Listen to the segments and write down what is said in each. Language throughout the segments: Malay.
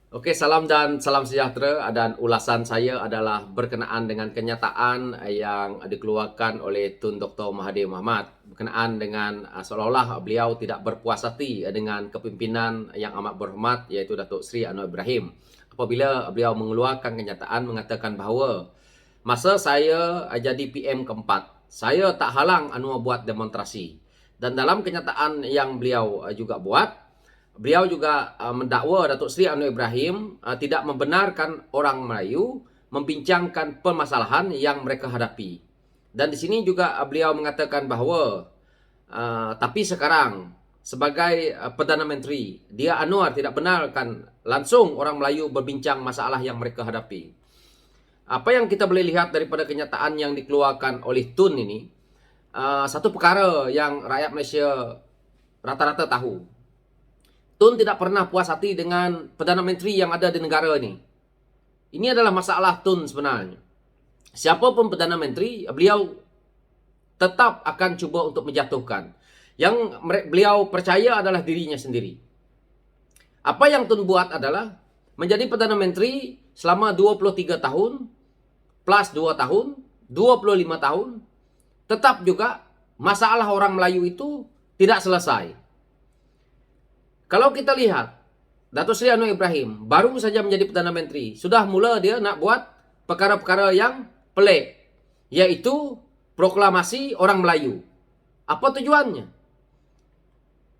Oke, salam dan salam sejahtera. Dan ulasan saya adalah berkenaan dengan kenyataan yang dikeluarkan oleh Tun Dr. Mahathir Mohamad berkenaan dengan seolah-olah beliau tidak berpuas hati dengan kepimpinan yang amat berhormat iaitu Datuk Seri Anwar Ibrahim. Apabila beliau mengeluarkan kenyataan mengatakan bahawa masa saya jadi PM keempat, saya tak halang Anwar buat demonstrasi. Dan dalam kenyataan yang beliau juga buat, beliau juga mendakwa Datuk Seri Anwar Ibrahim tidak membenarkan orang Melayu membincangkan permasalahan yang mereka hadapi. Dan di sini juga beliau mengatakan bahawa tapi sekarang sebagai Perdana Menteri, dia Anwar tidak benarkan langsung orang Melayu berbincang masalah yang mereka hadapi. Apa yang kita boleh lihat daripada kenyataan yang dikeluarkan oleh Tun ini, satu perkara yang rakyat Malaysia rata-rata tahu. Tun tidak pernah puas hati dengan Perdana Menteri yang ada di negara ini. Ini adalah masalah Tun sebenarnya. Siapapun Perdana Menteri, beliau tetap akan cuba untuk menjatuhkan. Yang beliau percaya adalah dirinya sendiri. Apa yang Tun buat adalah menjadi Perdana Menteri selama 23 tahun, plus 2 tahun, 25 tahun, tetap juga masalah orang Melayu itu tidak selesai. Kalau kita lihat, Datuk Seri Anwar Ibrahim baru saja menjadi Perdana Menteri, sudah mula dia nak buat perkara-perkara yang pelik, yaitu proklamasi orang Melayu. Apa tujuannya?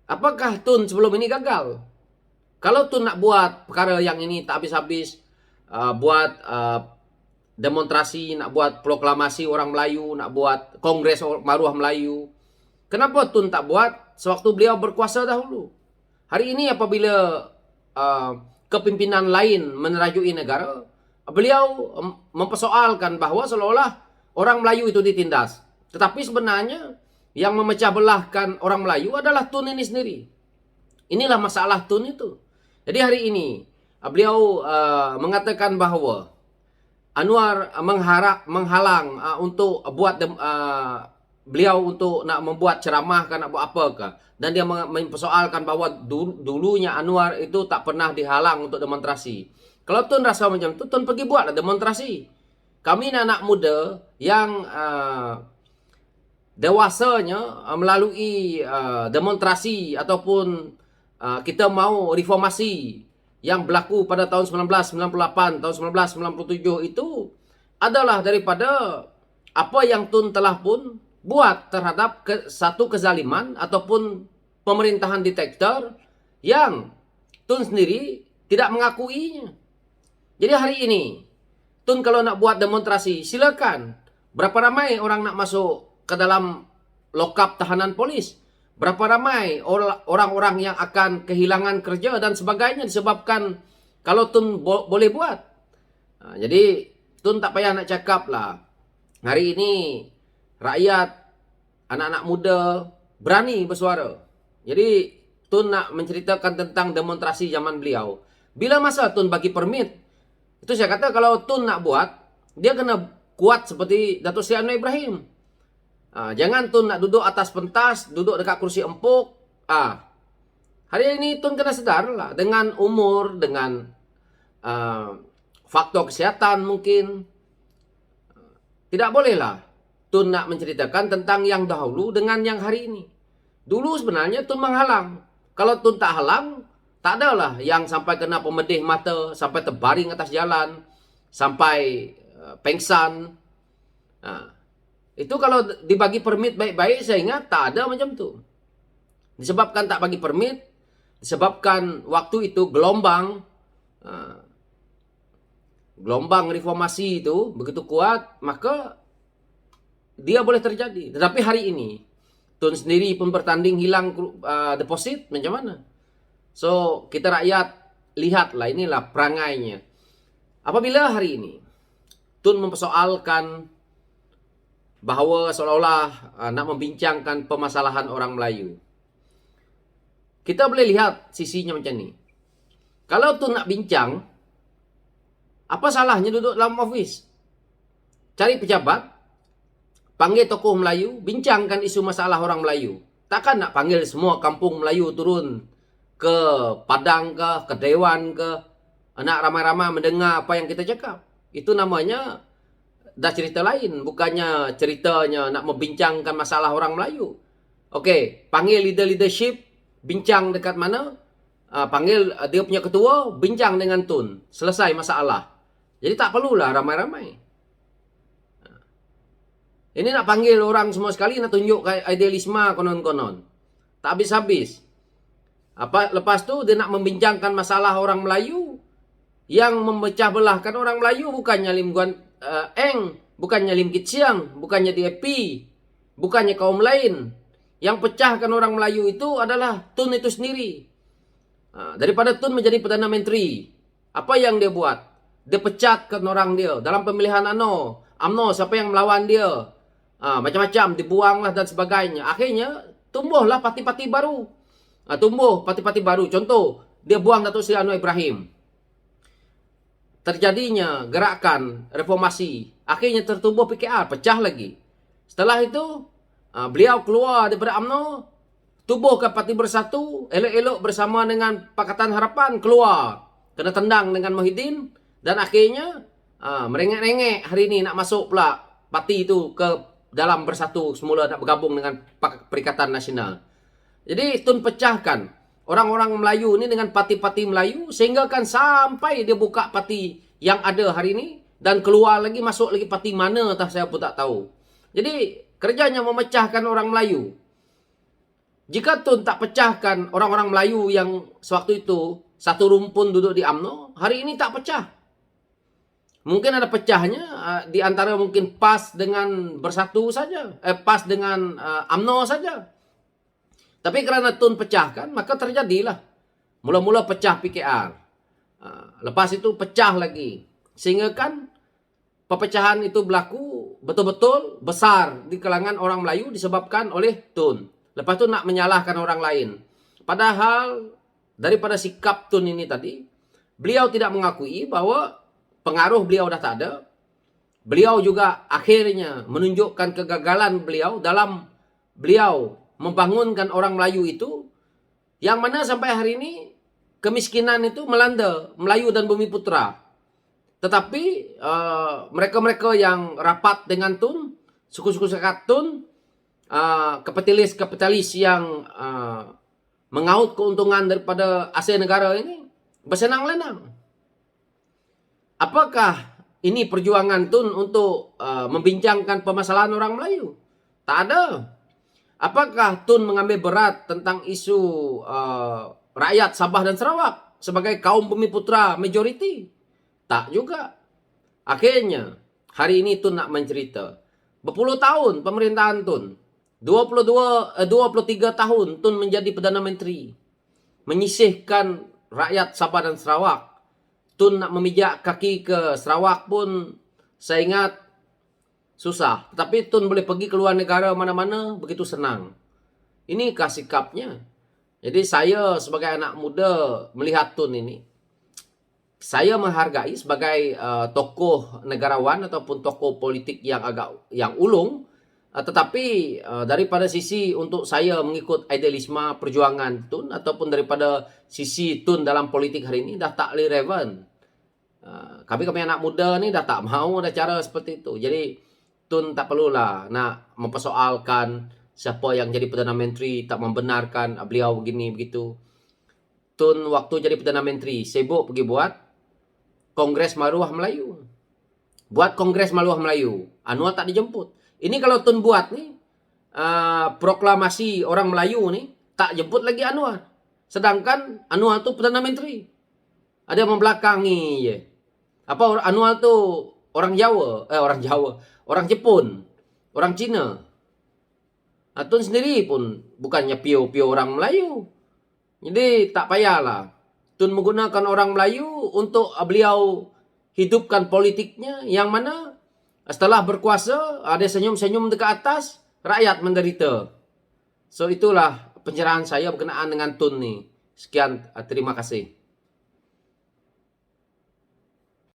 Apakah Tun sebelum ini gagal? Kalau Tun nak buat perkara yang ini tak habis-habis, buat demonstrasi, nak buat proklamasi orang Melayu, nak buat kongres maruah Melayu, kenapa Tun tak buat sewaktu beliau berkuasa dahulu? Hari ini apabila kepimpinan lain menerajui negara, beliau mempersoalkan bahawa seolah-olah orang Melayu itu ditindas. Tetapi sebenarnya yang memecah belahkan orang Melayu adalah Tun ini sendiri. Inilah masalah Tun itu. Jadi hari ini beliau mengatakan bahawa Anwar menghalang untuk buat beliau untuk nak membuat ceramah kan, nak buat apa ke. Dan dia mempersoalkan bahawa dulunya Anwar itu tak pernah dihalang untuk demonstrasi. Kalau Tun rasa macam tu, Tun pergi buatlah demonstrasi. Kami ni anak muda yang dewasanya melalui demonstrasi ataupun kita mahu reformasi yang berlaku pada tahun 1998, tahun 1997 itu adalah daripada apa yang Tun telah pun buat terhadap satu kezaliman ataupun pemerintahan diktator yang Tun sendiri tidak mengakuinya. Jadi hari ini Tun kalau nak buat demonstrasi silakan. Berapa ramai orang nak masuk ke dalam lokap tahanan polis? Berapa ramai orang-orang yang akan kehilangan kerja dan sebagainya disebabkan kalau Tun boleh buat. Jadi Tun tak payah nak cakap lah. Hari ini rakyat, anak-anak muda berani bersuara. Jadi Tun nak menceritakan tentang demonstrasi zaman beliau. Bila masa Tun bagi permit? Itu saya kata kalau Tun nak buat, dia kena kuat seperti Datuk Seri Anwar Ibrahim. Jangan Tun nak duduk atas pentas, duduk dekat kursi empuk. Hari ini Tun kena sedar lah dengan umur, dengan faktor kesihatan mungkin. Tidak bolehlah Tun nak menceritakan tentang yang dahulu dengan yang hari ini. Dulu sebenarnya Tun menghalang. Kalau Tun tak halang, tak adalah yang sampai kena pemedih mata, sampai terbaring atas jalan, sampai pengsan. Itu kalau dibagi permit baik-baik, saya ingat tak ada macam tu. Disebabkan tak bagi permit, disebabkan waktu itu gelombang reformasi itu begitu kuat, maka dia boleh terjadi. Tetapi hari ini Tun sendiri pun bertanding hilang deposit, macam mana? So kita rakyat lihatlah, inilah perangainya. Apabila hari ini Tun mempersoalkan bahawa seolah-olah nak membincangkan permasalahan orang Melayu, kita boleh lihat sisinya macam ni. Kalau Tun nak bincang, apa salahnya duduk dalam office? Cari pejabat, panggil tokoh Melayu, bincangkan isu masalah orang Melayu. Takkan nak panggil semua kampung Melayu turun ke Padang ke Dewan ke, nak ramai-ramai mendengar apa yang kita cakap. Itu namanya dah cerita lain, bukannya ceritanya nak membincangkan masalah orang Melayu. Okey, panggil leadership, bincang dekat mana? Panggil dia punya ketua, bincang dengan Tun. Selesai masalah. Jadi tak perlulah ramai-ramai. Ini nak panggil orang semua sekali, nak tunjuk idealisme konon-konon. Tak habis-habis. Lepas tu dia nak membincangkan masalah orang Melayu. Yang memecah belahkan orang Melayu bukannya Lim Guan Eng, bukannya Lim Kit Siang, bukannya DAP, bukannya kaum lain. Yang pecahkan orang Melayu itu adalah Tun itu sendiri. Daripada Tun menjadi Perdana Menteri, apa yang dia buat? Dia pecatkan orang dia dalam pemilihan UMNO, siapa yang melawan dia, macam-macam, dibuanglah dan sebagainya. Akhirnya tumbuhlah parti-parti baru. Tumbuh parti-parti baru. Contoh, dia buang Datuk Seri Anwar Ibrahim. Terjadinya gerakan reformasi. Akhirnya tertumbuh PKR, pecah lagi. Setelah itu, beliau keluar daripada UMNO, tubuhkan Parti Bersatu, elok-elok bersama dengan Pakatan Harapan, keluar. Kena tendang dengan Muhyiddin. Dan akhirnya, merengek-rengek hari ini nak masuk pula parti itu ke dalam Bersatu. Semula nak bergabung dengan Perikatan Nasional. Jadi, Tun pecahkan orang-orang Melayu ni dengan parti-parti Melayu. Sehingga kan sampai dia buka parti yang ada hari ini. Dan keluar lagi, masuk lagi parti mana, saya pun tak tahu. Jadi, kerjanya memecahkan orang Melayu. Jika Tun tak pecahkan orang-orang Melayu yang sewaktu itu satu rumpun duduk di UMNO, hari ini tak pecah. Mungkin ada pecahnya di antara mungkin PAS dengan Bersatu saja, PAS dengan UMNO saja. Tapi kerana Tun pecahkan, maka terjadilah. Mula-mula pecah PKR. Lepas itu pecah lagi. Sehingga kan perpecahan itu berlaku betul-betul besar di kalangan orang Melayu disebabkan oleh Tun. Lepas tu nak menyalahkan orang lain. Padahal daripada sikap Tun ini tadi, beliau tidak mengakui bahawa pengaruh beliau dah tak ada. Beliau juga akhirnya menunjukkan kegagalan beliau dalam beliau membangunkan orang Melayu itu. Yang mana sampai hari ini kemiskinan itu melanda Melayu dan Bumiputera. Tetapi mereka-mereka yang rapat dengan Tun, suku-suku sekat Tun, kapitalis yang mengaut keuntungan daripada aset negara ini bersenang-lenang. Apakah ini perjuangan Tun untuk membincangkan permasalahan orang Melayu? Tak ada. Apakah Tun mengambil berat tentang isu rakyat Sabah dan Sarawak sebagai kaum Bumiputera majoriti? Tak juga. Akhirnya hari ini Tun nak mencerita berpuluh tahun pemerintahan Tun. 23 tahun Tun menjadi Perdana Menteri. Menyisihkan rakyat Sabah dan Sarawak. Tun nak memijak kaki ke Sarawak pun saya ingat susah. Tetapi Tun boleh pergi ke luar negara mana-mana begitu senang. Inikah sikapnya? Jadi saya sebagai anak muda melihat Tun ini, saya menghargai sebagai tokoh negarawan ataupun tokoh politik yang ulung. Tetapi daripada sisi untuk saya mengikut idealisme perjuangan Tun ataupun daripada sisi Tun dalam politik hari ini dah tak relevan. Kami anak muda ni dah tak mahu ada cara seperti itu. Jadi Tun tak perlulah nak mempersoalkan siapa yang jadi Perdana Menteri, tak membenarkan beliau begini begitu. Tun waktu jadi Perdana Menteri sibuk pergi buat Kongres Maruah Melayu. Buat Kongres Maruah Melayu. Anwar tak dijemput. Ini kalau Tun buat ni, proklamasi orang Melayu ni, tak jemput lagi Anwar. Sedangkan Anwar tu Perdana Menteri. Ada membelakangi je. Apa Anwar tu orang Jawa, orang Jepun, orang Cina. Tun sendiri pun bukannya pio-pio orang Melayu. Jadi tak payahlah. Tun menggunakan orang Melayu untuk beliau hidupkan politiknya yang mana setelah berkuasa, ada senyum-senyum dekat atas, rakyat menderita. So itulah pencerahan saya berkenaan dengan Tun ni. Sekian, terima kasih.